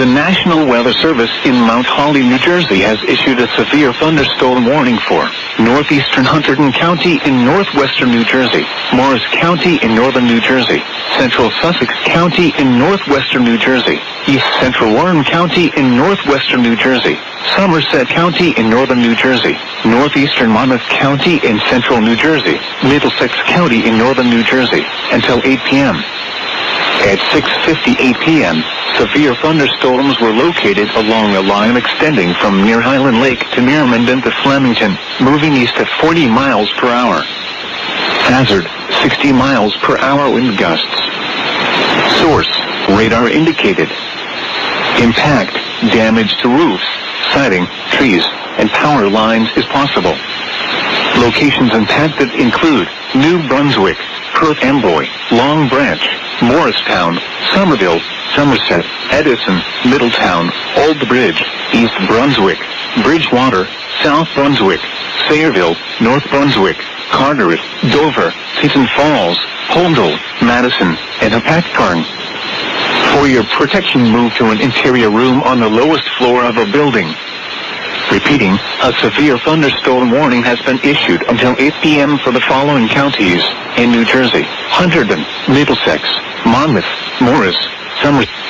The National Weather Service in Mount Holly, New Jersey has issued a severe thunderstorm warning for northeastern Hunterdon County in northwestern New Jersey, Morris County in northern New Jersey, central Sussex County in northwestern New Jersey, east central Warren County in northwestern New Jersey, Somerset County in northern New Jersey, northeastern Monmouth County in central New Jersey, Middlesex County in northern New Jersey, until 8 p.m. At 6:58 p.m., severe thunderstorms were located along a line extending from near Highland Lake to near Mendon to Flemington, moving east at 40 miles per hour. Hazard, 60 miles per hour wind gusts. Source, radar indicated. Impact, damage to roofs, siding, trees, and power lines is possible. Locations impacted include New Brunswick, Perth Amboy, Long Branch, Morristown, Somerville, Somerset, Edison, Middletown, Old Bridge, East Brunswick, Bridgewater, South Brunswick, Sayreville, North Brunswick, Carteret, Dover, Teton Falls, Holdall, Madison, and Hapatcairn. For your protection, move to an interior room on the lowest floor of a building. Repeating, a severe thunderstorm warning has been issued until 8 p.m. for the following counties in New Jersey: Hunterdon, Middlesex, Monmouth, Morris, Somerset.